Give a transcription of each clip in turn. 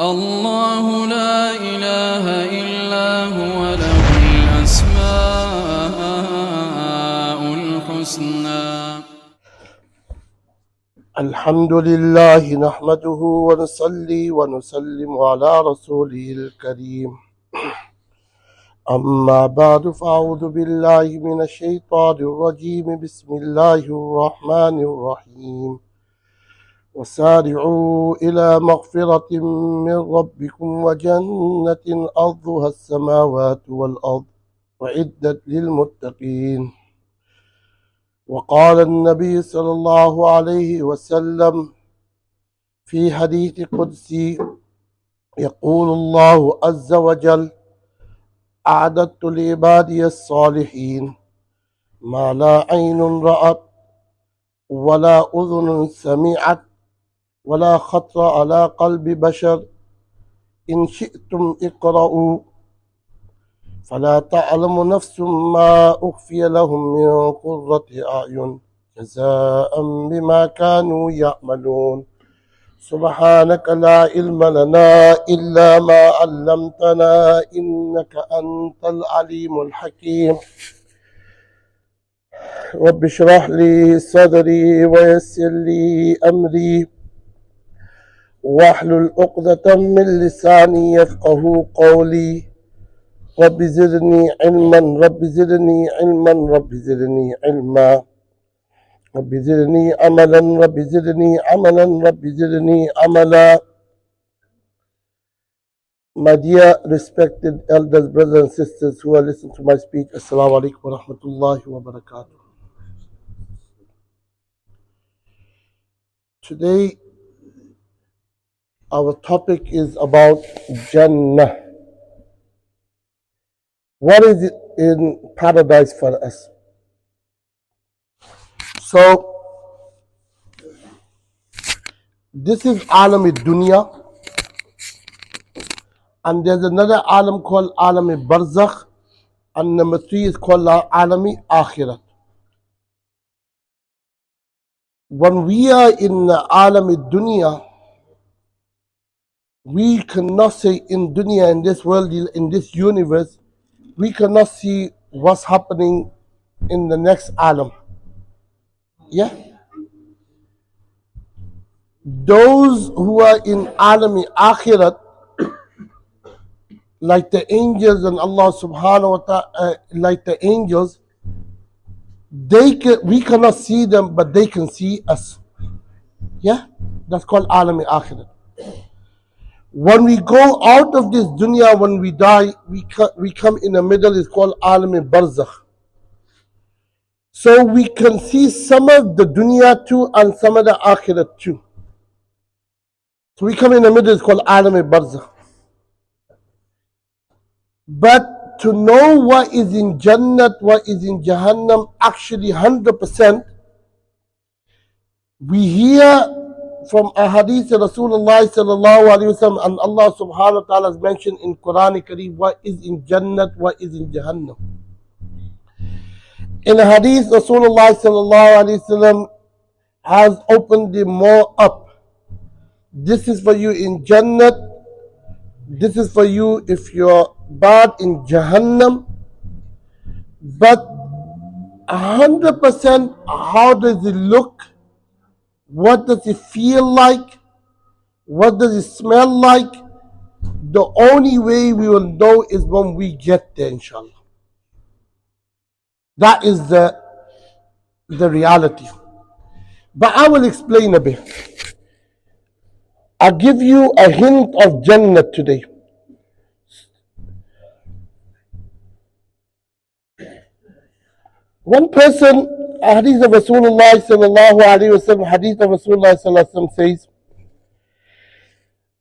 الله لا إله إلا هو له الأسماء الحسنى. الحمد لله نحمده ونصلي ونسلم على رسوله الكريم. أما بعد فأعوذ بالله من الشيطان الرجيم. بسم الله الرحمن الرحيم. وسارعوا إلى مغفرة من ربكم وجنة أرضها السماوات والأرض وعدت للمتقين. وقال النبي صلى الله عليه وسلم في حديث قدسي يقول الله عز وجل: أعددت لعبادي الصالحين ما لا عين رأت ولا أذن سمعت ولا خطر على قلب بشر. إن شئتم اقرأوا فلا تعلم نفس ما أخفي لهم من قرة أعين جزاء بما كانوا يعملون. سبحانك لا علم لنا إلا ما علمتنا إنك أنت العليم الحكيم. رب اشرح لي صدري ويسر لي أمري واحلل عقدة من لساني يفقه قولي. رب زدني علما رب زدني علما رب زدني علما رب زدني عملا رب زدني عملا رب زدني عملا. My dear respected elders, brothers and sisters who are listening to my speech, Assalamu alaikum wa rahmatullahi wa barakatuh. Today our topic is about Jannah. What is it in paradise for us? So, this is Alam Dunya, and there's another Alam called Alam Barzakh, and number 3 is called Alam Akhirat. When we are in Alam Dunya, we cannot say in Dunya, in this world, in this universe, we cannot see what's happening in the next Alam. Yeah? Those who are in Alam Akhirat, like the angels and Allah subhanahu wa ta'ala, like the angels, we cannot see them, but they can see us. Yeah? That's called Alam Akhirat. When we go out of this dunya, when we die, we come in the middle, it's called Alam Barzakh. So we can see some of the dunya too and some of the akhirat too. So we come in the middle, it's called Alam Barzakh. But to know what is in Jannat, what is in Jahannam, actually 100%, we hear from a hadith of Rasulullah sallallahu alayhi wa sallam, and Allah subhanahu wa ta'ala has mentioned in Quran Kareem what is in Jannat, what is in Jahannam. In a hadith, Rasulullah sallallahu alayhi wa sallam has opened the more up. This is for you in Jannat, this is for you if you're bad in Jahannam. But 100%, how does it look? What does it feel like? What does it smell like? The only way we will know is when we get there, inshallah. That is the reality. But I will explain a bit. I'll give you a hint of Jannah today. One person, a hadith of Rasulullah sallallahu alayhi wa sallam, hadith of Rasulullah sallallahu alayhi wa sallam says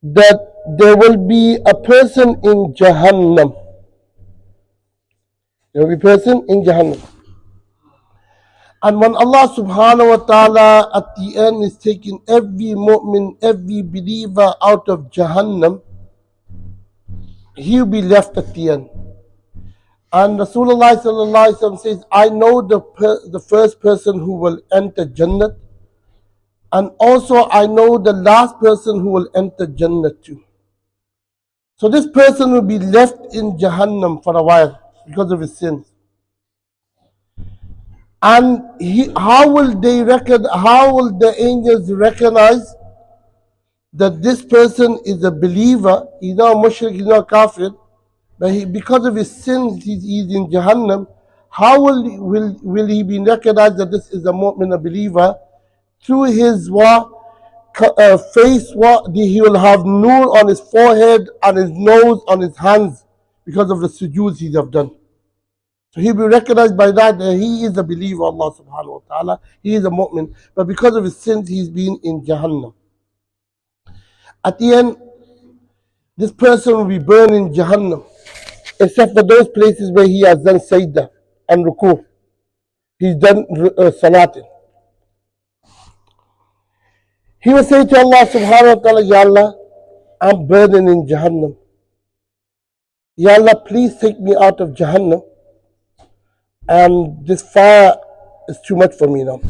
that there will be a person in Jahannam. There will be a person in Jahannam. And when Allah subhanahu wa ta'ala at the end is taking every mu'min, every believer out of Jahannam, he'll be left at the end. And Rasulullah sallallahu alaihi wasallam says, I know the first person who will enter Jannah, and also I know the last person who will enter Jannah too. So this person will be left in Jahannam for a while because of his sins. And how will the angels recognize that this person is a believer? He's not a mushrik, he's not a kafir, but because of his sins, he's in Jahannam. How will he be recognized that this is a mu'min, a believer? Through his face, he will have nur on his forehead, on his nose, on his hands, because of the sujood he have done. So he'll be recognized by that he is a believer of Allah subhanahu wa ta'ala, he is a mu'min, but because of his sins he's been in Jahannam. At the end, this person will be burned in Jahannam, except for those places where he has done sajda and ruku. He's done salatin. He will say to Allah subhanahu wa ta'ala, Ya Allah, I'm burning in Jahannam. Ya Allah, please take me out of Jahannam. And this fire is too much for me now.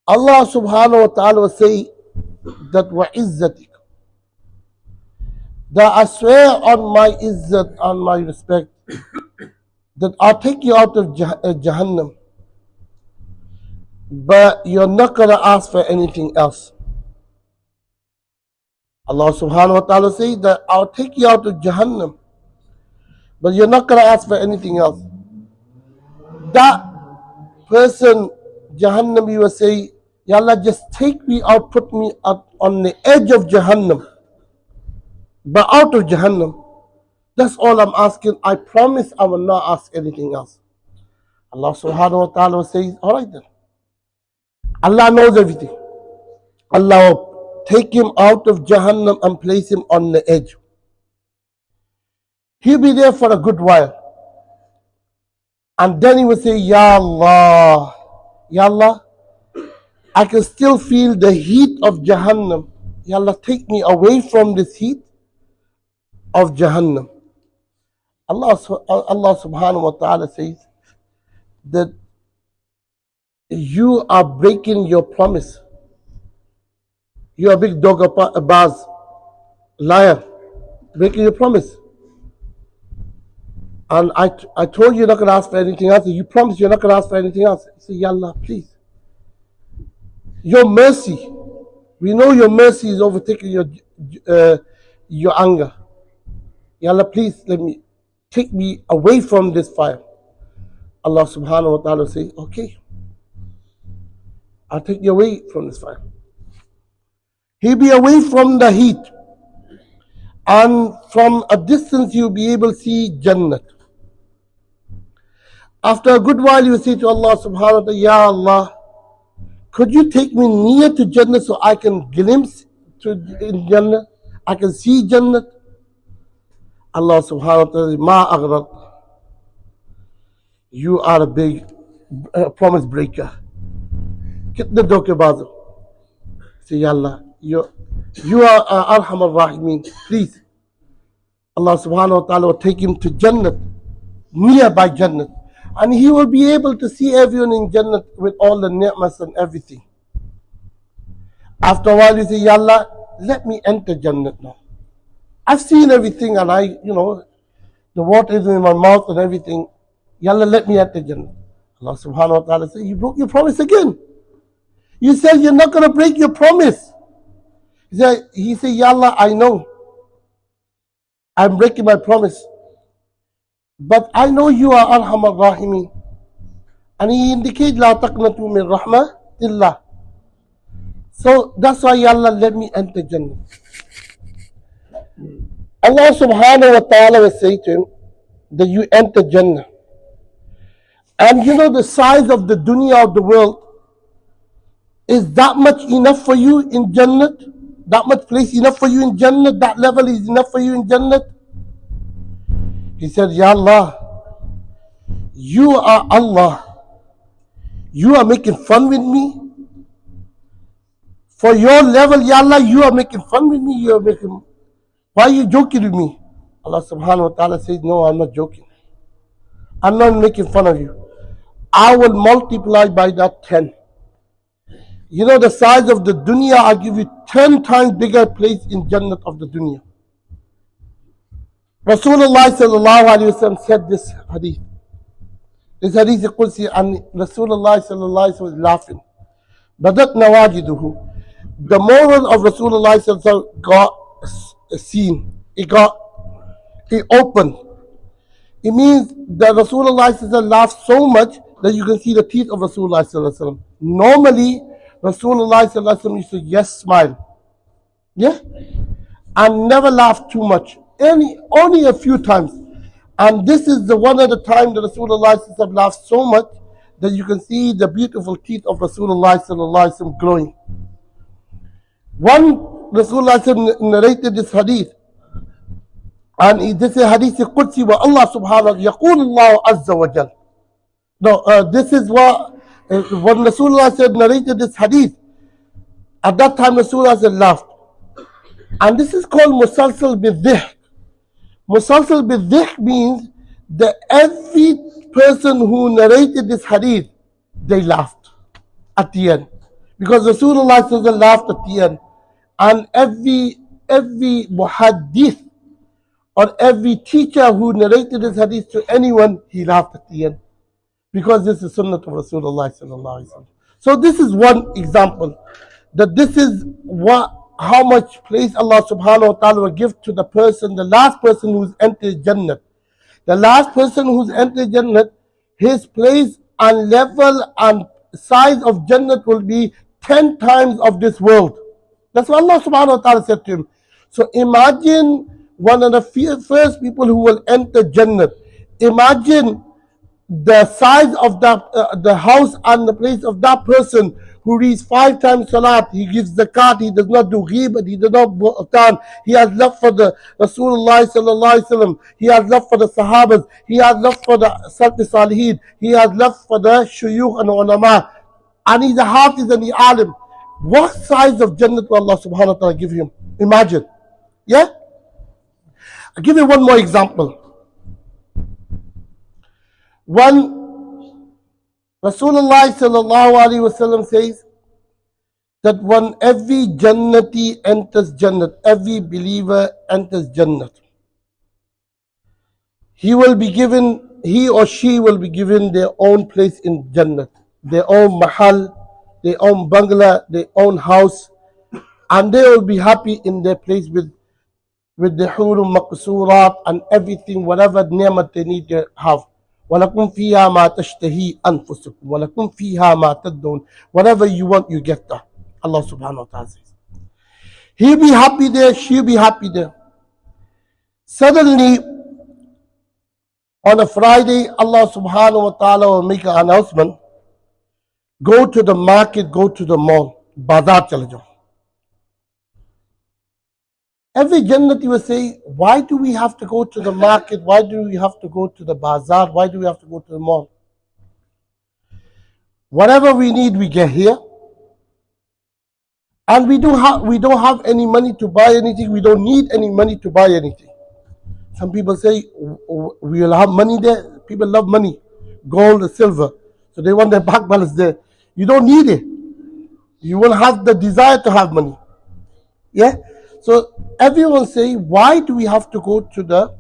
Allah subhanahu wa ta'ala will say that wa izzatik, that I swear on my izzat, on my respect, that I'll take you out of Jahannam, but you're not going to ask for anything else. Allah subhanahu wa ta'ala says that I'll take you out of Jahannam, but you're not going to ask for anything else. That person, Jahannam, you will say, Ya Allah, just take me out, put me out on the edge of Jahannam, but out of Jahannam. That's all I'm asking. I promise I will not ask anything else. Allah subhanahu wa ta'ala says, alright then. Allah knows everything. Allah will take him out of Jahannam and place him on the edge. He'll be there for a good while. And then he will say, Ya Allah, Ya Allah, I can still feel the heat of Jahannam. Ya Allah, take me away from this heat of Jahannam. Allah subhanahu wa ta'ala says that you are breaking your promise. You are a big dog, a baz, liar, breaking your promise. And I told you you're not going to ask for anything else. You promised you're not going to ask for anything else. I say, Ya Allah, please. Your mercy. We know your mercy is overtaking your anger. Ya Allah, please take me away from this fire. Allah subhanahu wa ta'ala says, okay, I'll take you away from this fire. He'll be away from the heat. And from a distance you'll be able to see Jannah. After a good while you will say to Allah subhanahu wa ta'ala, Ya Allah, could you take me near to Jannah so I can glimpse in Jannah? I can see Jannah. Allah subhanahu wa ta'ala says, Ma aghraq. You are a big promise breaker. Kitne dokebaaz. Say, Ya Allah, you are Arham al-Rahimin. Please. Allah subhanahu wa ta'ala will take him to Jannah, nearby Jannah. And he will be able to see everyone in Jannah with all the ni'mas and everything. After a while you say, Ya Allah, let me enter Jannah now. I've seen everything and the water is in my mouth and everything. Ya Allah, let me enter Jannah. Allah subhanahu wa ta'ala says, you broke your promise again. You said you're not going to break your promise. He said, Ya Allah, I know. I'm breaking my promise. But I know you are Arham al-Rahimin. And he indicates, La taqnatu min rahmatillah. So that's why, Ya Allah, let me enter Jannah. Allah subhanahu wa ta'ala will say to him that you enter Jannah. And you know the size of the dunya of the world, is that much enough for you in Jannah? That much place enough for you in Jannah? That level is enough for you in Jannah? He said, Ya Allah, you are Allah. You are making fun with me? For your level, Ya Allah, you are making fun with me? Why are you joking with me? Allah subhanahu wa ta'ala says, no, I'm not joking. I'm not making fun of you. I will multiply by that 10. You know the size of the dunya, I'll give you 10 times bigger place in Jannah of the dunya. Rasulullah sallallahu alayhi wa sallam said this hadith. This hadith is Qudsi, and Rasulullah sallallahu alayhi wa sallam was laughing. Badat nawajiduhu. The moral of Rasulullah sallallahu alayhi wa sallam got seen. It opened. It means that Rasulullah sallallahu alayhi wa sallam laughed so much that you can see the teeth of Rasulullah sallallahu alayhi wa sallam. Normally, Rasulullah sallallahu alayhi wa sallam used to just smile. Yeah? And never laugh too much. Only a few times. And this is the one of the time that Rasulullah laughed so much that you can see the beautiful teeth of Rasulullah glowing. One Rasulullah narrated this hadith, and this is hadith Qudsi wa Allah subhanahu wa ta'ala yaqul Allah azza wa jal. No, this is what when Rasulullah narrated this hadith. At that time Rasulullah laughed. And this is called musalsal bidhik. Musalsal bidhik means that every person who narrated this hadith, they laughed at the end. Because Rasulullah laughed at the end. And every muhaddith or every teacher who narrated this hadith to anyone, he laughed at the end. Because this is sunnah of Rasulullah sallallahu alaihi wasallam. So this is one example. That this is how much place Allah subhanahu wa ta'ala will give to the person, the last person who's entered Jannah. The last person who's entered Jannah, his place and level and size of Jannah will be 10 times of this world. That's what Allah subhanahu wa ta'ala said to him. So imagine one of the first people who will enter Jannah. Imagine the size of the house and the place of that person who reads 5 times salat, he gives zakat, he does not do ghibat, he does not buhtan, he has love for the Rasulullah sallallahu alaihi wasallam, he has love for the Sahabas, he has love for the Salaf Salihin, he has love for the shuyukh and ulama, and he's a hafiz and the alim. What size of Jannah will Allah subhanahu wa ta'ala give him? Imagine. Yeah? I'll give you one more example. One Rasulullah sallallahu alaihi wasallam says that when every Jannati enters Jannat, every believer enters Jannat, he or she will be given their own place in Jannat, their own mahal, their own bungalow, their own house, and they will be happy in their place with the hurum maqsurat and everything, whatever ni'mat they need to have. وَلَكُمْ فِيهَا مَا تَشْتَهِي أَنفُسُكُمْ وَلَكُمْ فِيهَا مَا تَدُّونَ. Whatever you want, you get that. Allah subhanahu wa ta'ala says. He'll be happy there, she'll be happy there. Suddenly, on a Friday, Allah subhanahu wa ta'ala will make an announcement. Go to the market, go to the mall. Bazaar chala jao. Every Jannati will say, why do we have to go to the market? Why do we have to go to the bazaar? Why do we have to go to the mall? Whatever we need, we get here. And we don't have any money to buy anything. We don't need any money to buy anything. Some people say, we will have money there. People love money, gold, silver. So they want their bank balance there. You don't need it. You will have the desire to have money. Yeah? So everyone say, why do we have to go to the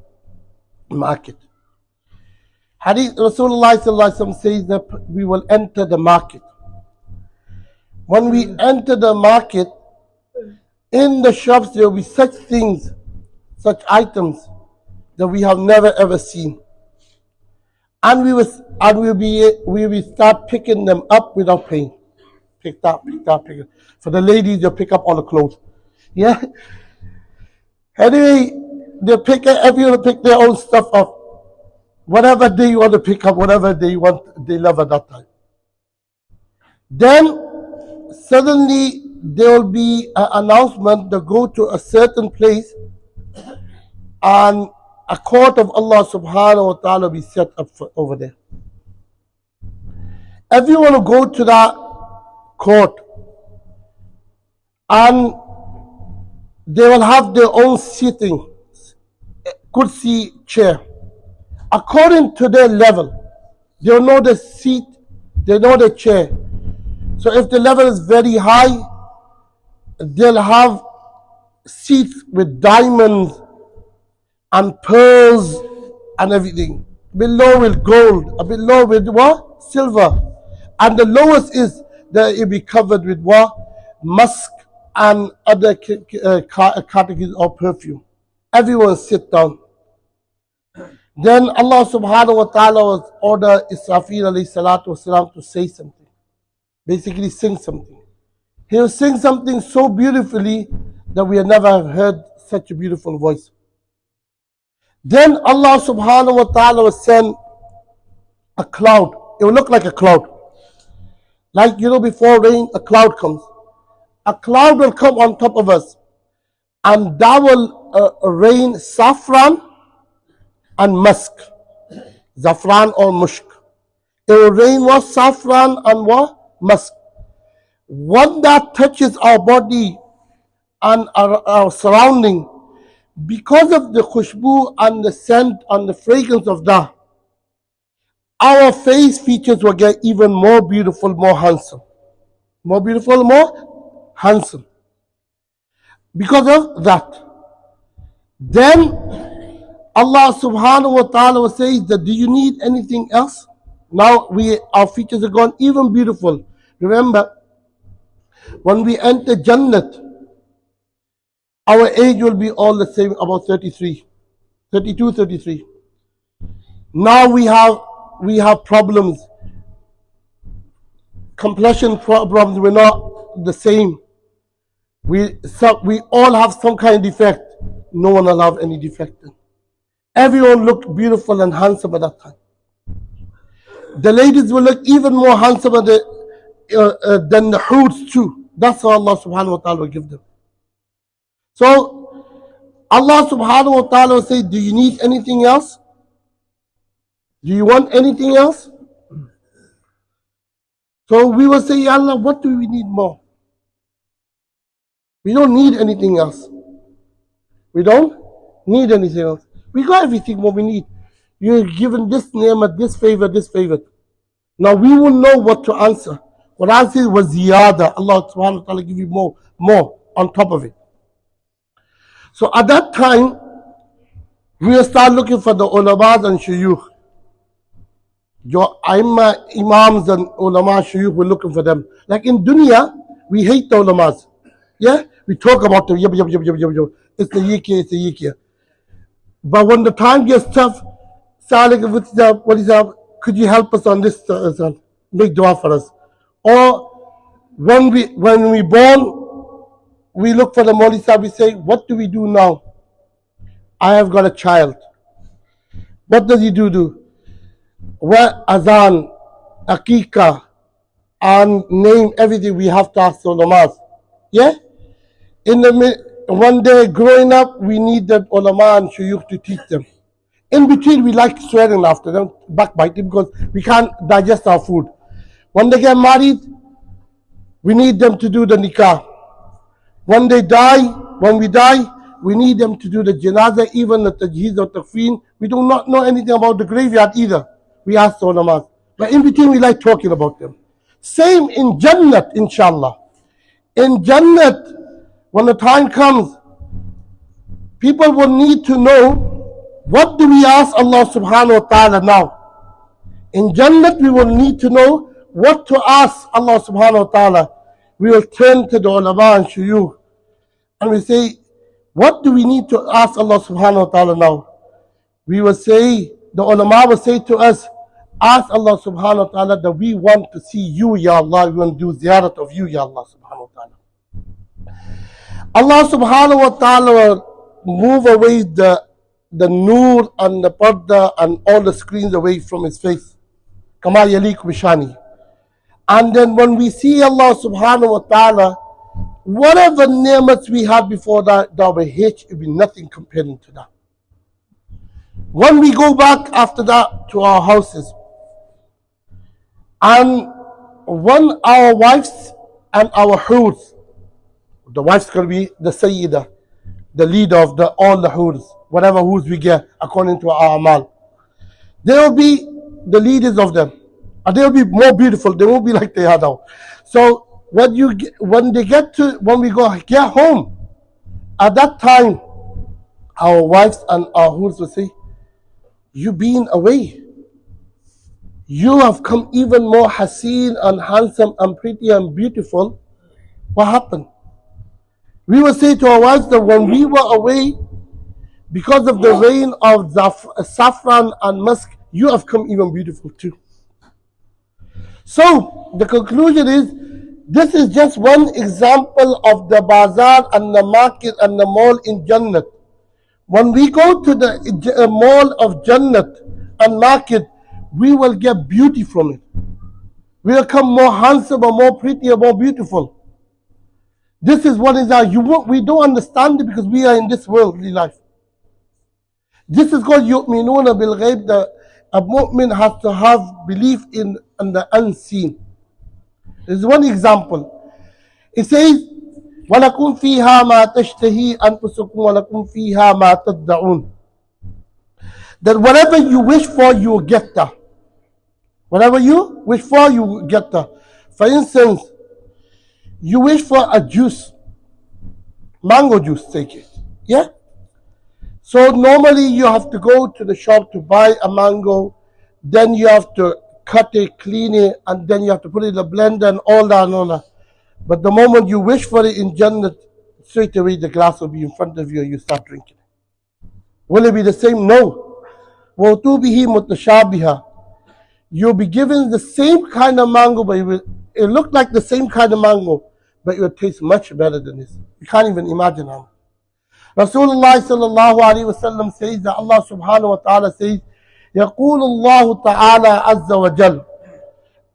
market? Hadith Rasulullah sallallahu alaihi wasallam says that we will enter the market. When we enter the market, in the shops there will be such things, such items that we have never ever seen. And we will start picking them up without paying. Pick up. For the ladies, they'll pick up all the clothes. Yeah. Anyway, everyone will pick their own stuff up. Whatever they want to pick up, whatever they love at that time. Then suddenly there will be an announcement to go to a certain place, and a court of Allah subhanahu wa ta'ala will be set up over there. Everyone will go to that court, and they will have their own sitting, kursi, chair. According to their level, they'll know the seat, they know the chair. So if the level is very high, they'll have seats with diamonds and pearls and everything. Below with gold, a bit low with what? Silver. And the lowest is that it be covered with what? Musk and other categories of perfume. Everyone sit down. Then Allah subhanahu wa ta'ala was order Israfil alayhi salatu wasalam to say something. Basically sing something. He will sing something so beautifully that we have never heard such a beautiful voice. Then Allah subhanahu wa ta'ala will send a cloud. It will look like a cloud. Like, before rain, a cloud comes. A cloud will come on top of us. And that will rain saffron and musk. Zafran or musk. It will rain what? Saffron and what? Musk. When that touches our body and our surrounding, because of the khushbu and the scent and the fragrance of that, our face features will get even more beautiful, more handsome. More beautiful, more handsome. Because of that. Then Allah subhanahu wa ta'ala will say that, do you need anything else? Now our features are gone even beautiful. Remember, when we enter Jannat, our age will be all the same, about 33, 32, 33. Now we have problems, complexion problems. We're not the same. We all have some kind of defect. No one will have any defect. Everyone looked beautiful and handsome at that time. The ladies will look even more handsome than the hoods too. That's how Allah subhanahu wa ta'ala will give them. So Allah subhanahu wa ta'ala will say, do you need anything else? Do you want anything else? So we will say, Ya Allah, what do we need more? We don't need anything else. We don't need anything else. We got everything what we need. You're given this name, this favor, this favor. Now we will know what to answer. What I said was ziyada. Allah subhanahu wa ta'ala give you more on top of it. So at that time, we will start looking for the ulamas and shuyukh. Your imams and ulama shuyukh, we're looking for them. Like in dunya, we hate the ulamas. Yeah? We talk about them. It's the yikya, it's the yikya. But when the time gets tough, what is up? Could you help us on this? Make dua for us. Or when we born, we look for the Mawli Sahib, we say, what do we do now? I have got a child. What does he do? Well, azan, akika, and name everything we have to ask the ulamas. Yeah? One day growing up, we need the ulama and shuyukh to teach them. In between, we like swearing after them, backbiting, because we can't digest our food. When they get married, we need them to do the nikah. When we die, we need them to do the janazah, even the tajheez or takfeen. We do not know anything about the graveyard either. We ask the ulama. But in between, we like talking about them. Same in Jannat, inshallah. In Jannat, when the time comes, people will need to know, what do we ask Allah subhanahu wa ta'ala now? In Jannat, we will need to know what to ask Allah subhanahu wa ta'ala. We will turn to the ulama and shuyukh and we say, what do we need to ask Allah subhanahu wa ta'ala now? We will say, the ulama will say to us, ask Allah subhanahu wa ta'ala that we want to see you, Ya Allah. We want to do ziyarat of you, Ya Allah subhanahu wa ta'ala. Allah subhanahu wa ta'ala will move away the nur and the parda and all the screens away from his face. Kama yaliq bishani. And then when we see Allah subhanahu wa ta'ala, whatever ni'mats we had before that will hate, it will be nothing comparing to that. When we go back after that to our houses, and when our wives and our hoods, the wife's going to be the Sayyidah, the leader of all the hoods, whatever hoods we get according to our amal. They will be the leaders of them. And they will be more beautiful. They won't be like they are now. So when we get home, at that time, our wives and our husbands will say, "You been away. You have come even more haseen and handsome and pretty and beautiful. What happened?" We will say to our wives that when we were away, because of the rain of saffron and musk, you have come even beautiful too. So the conclusion is, this is just one example of the bazaar and the market and the mall in Jannat. When we go to the mall of Jannat and market, we will get beauty from it. We will become more handsome or more pretty or more beautiful. This is what is our, we don't understand it because we are in this worldly life. This is called yu'minuna bil ghayb. A mu'min has to have belief in the unseen. This is one example. It says, وَلَكُمْ فِيهَا مَا تَشْتَهِي أَنفُسُكُمْ وَلَكُمْ فِيهَا مَا تَدَّعُونَ. That whatever you wish for, you will get that. Whatever you wish for, you will get that. For instance, you wish for a juice, mango juice, take it. Yeah? So normally you have to go to the shop to buy a mango, then you have to cut it, clean it, and then you have to put it in the blender and all that and all that. But the moment you wish for it in Jannah, straight away the glass will be in front of you and you start drinking. Will it be the same? No. وَوْتُوبِهِ مُتَشَابِهًا. You'll be given the same kind of mango, but it look like the same kind of mango, but it will taste much better than this. You can't even imagine how. Rasulullah sallallahu alayhi wasallam says that Allah subhanahu wa ta'ala says, يقول الله تعالى عز وجل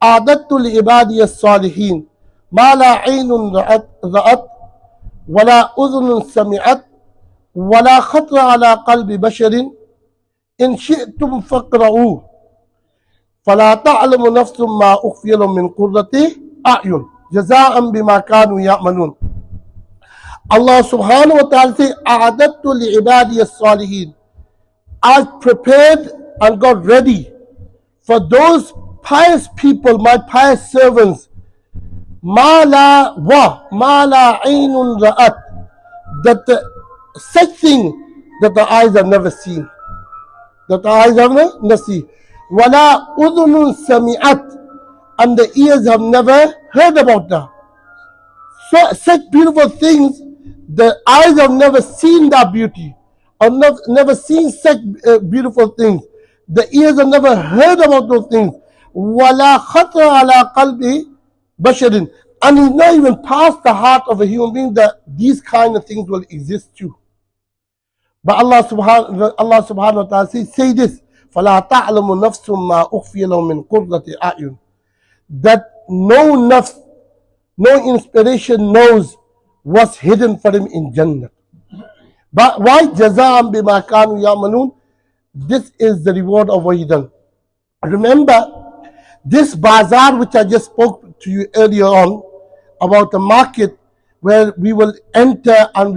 أعددت لعبادي الصالحين ما لا عين رأت ولا أذن سمعت ولا خطر على قلب بشر إن شئتم فاقرؤوه فلا تعلم نفس ما أخفي لهم من قرة أعين جزاء بما كانوا يعملون. Allah subhanahu wa ta'ala says, أعددت لعبادي الصالحين. I've prepared and got ready for those pious people, my pious servants, ما لا عين رأت, that such thing that the eyes have never seen, that the eyes have never seen, ولا أذن سمعت, and the ears have never heard about that. So such beautiful things, the eyes have never seen that beauty, or never seen such beautiful things. The ears have never heard about those things. وَلَا خَطْرَ عَلَىٰ قَلْبِ بَشَرٍ, and it's not even past the heart of a human being that these kind of things will exist too. But Allah subhanahu wa ta'ala says, say this, فَلَا تَعْلَمُ نَفْسٌ مَا أُخْفِيَ لَهُم مِّن قُرَّةِ أَعْيُنٍ, that no nafs, no inspiration knows what's hidden for him in Jannah. But why? جَزَاءً بِمَا كَانُوا يَعْمَلُونَ. This is the reward of what he done. Remember, this bazaar which I just spoke to you earlier on, about the market where we will enter and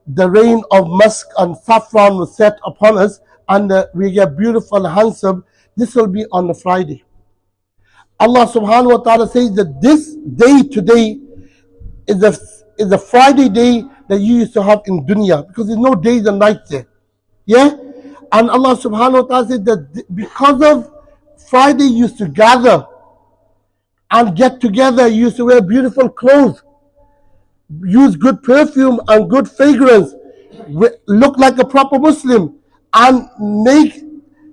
the rain of musk and saffron will set upon us and we get beautiful and handsome. This will be on a Friday. Allah subhanahu wa ta'ala says that this day today is a Friday day that you used to have in dunya, because there's no days and nights there. Yeah? And Allah subhanahu wa ta'ala said that because of Friday you used to gather and get together, you used to wear beautiful clothes, use good perfume and good fragrance, look like a proper Muslim, and make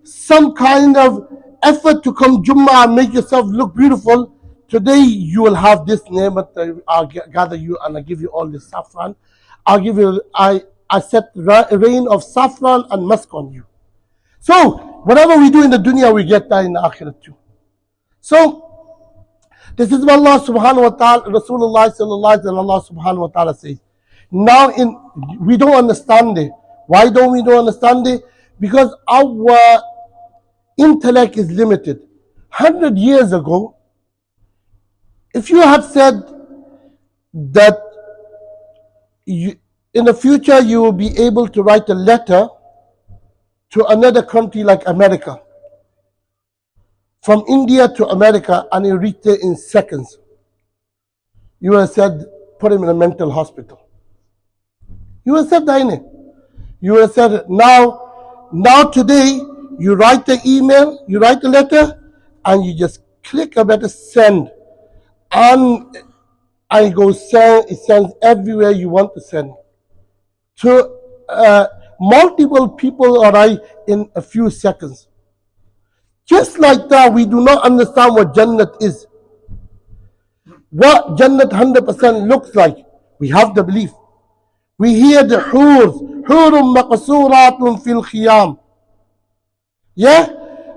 some kind of effort to come Jummah and make yourself look beautiful. Today you will have this ni'mat. I'll gather you and I'll give you all this saffron. I'll give you, I set rain of saffron and musk on you. So whatever we do in the dunya, we get that in the akhirat too. So this is what Allah subhanahu wa ta'ala, Rasulullah sallallahu alaihi wasallam, Allah subhanahu wa ta'ala says. Now we don't understand it. Why don't we understand it? Because our intellect is limited. 100 years ago, if you had said that in the future you will be able to write a letter to another country like America, from India to America, and you reach there in seconds, you would have said, put him in a mental hospital. You would have said that, innit? You would have said it. Now today, you write the email, you write the letter, and you just click a button, send. And it goes send, it sends everywhere you want to send. To multiple people or in a few seconds. Just like that, we do not understand what Jannat is. What Jannat 100% looks like. We have the belief. We hear the hurs. Hurum maqsuratun fil khiyam. Yeah?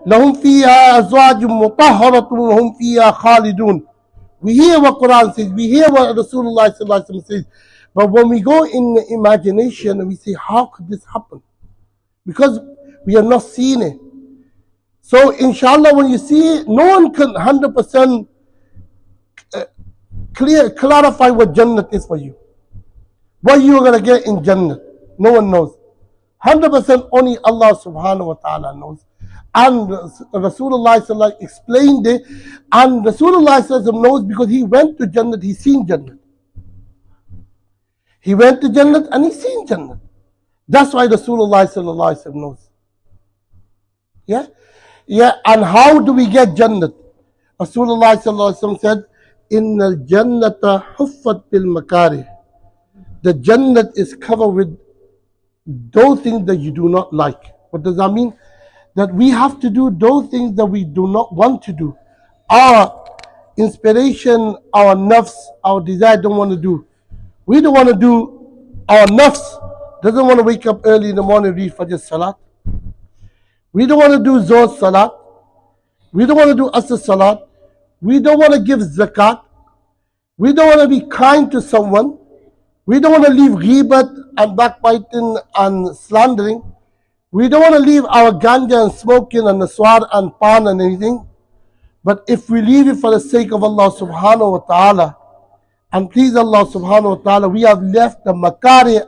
لهم فيها أزواج مطهرة وهم فيها خالدون. We hear what Quran says. We hear what Rasulullah says. But when we go in the imagination and we say, how could this happen? Because we have not seen it. So inshallah, when you see it, no one can 100% clarify what Jannat is for you. What you are going to get in Jannat. No one knows. 100% only Allah subhanahu wa ta'ala knows. And Rasulullah explained it. And Rasulullah knows because he went to Jannat, he seen Jannat. He went to Jannat and he seen Jannat. That's why Rasulullah knows. Yeah? Yeah, and how do we get Jannat? Rasulullah said, Inna al-Jannata huffat bil makarih. The Jannat is covered with those things that you do not like. What does that mean? That we have to do those things that we do not want to do. Our inspiration, our nafs, our desire don't want to do. We don't want to do, our nafs doesn't want to wake up early in the morning and read Fajr Salat. We don't want to do Zohr Salat. We don't want to do Asr Salat. We don't want to give zakat. We don't want to be kind to someone. We don't want to leave ghibat and backbiting and slandering. We don't want to leave our ganja and smoking and naswar and pan and anything. But if we leave it for the sake of Allah subhanahu wa ta'ala and please Allah subhanahu wa ta'ala, we have left the makari,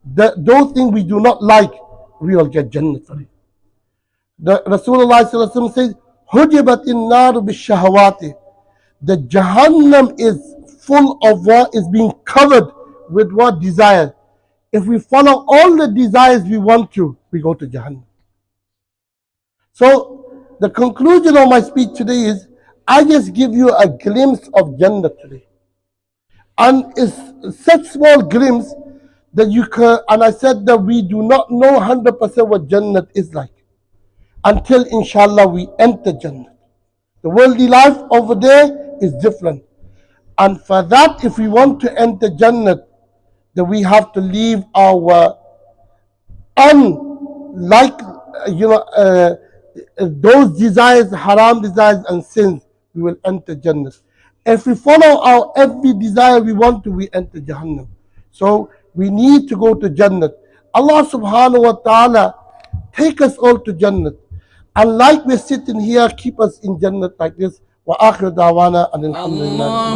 those things we do not like, we will get Jannah for it. The Rasulullah says, Hujibat in nar bishahawati. The Jahannam is full of what is being covered with what desire. If we follow all the desires we want to, we go to Jahannam. So the conclusion of my speech today is, I just give you a glimpse of Jannah today. And it's such small glimpse that you can, and I said that we do not know 100% what Jannah is like until inshallah we enter Jannah. The worldly life over there is different. And for that, if we want to enter Jannah, then we have to leave our those desires, haram desires and sins, we will enter Jannah. If we follow our every desire we want to, we enter Jahannam. So we need to go to Jannah. Allah subhanahu wa ta'ala take us all to Jannah. And like we're sitting here, keep us in Jannah like this. Wa akhir da'wana and alhamdulillah.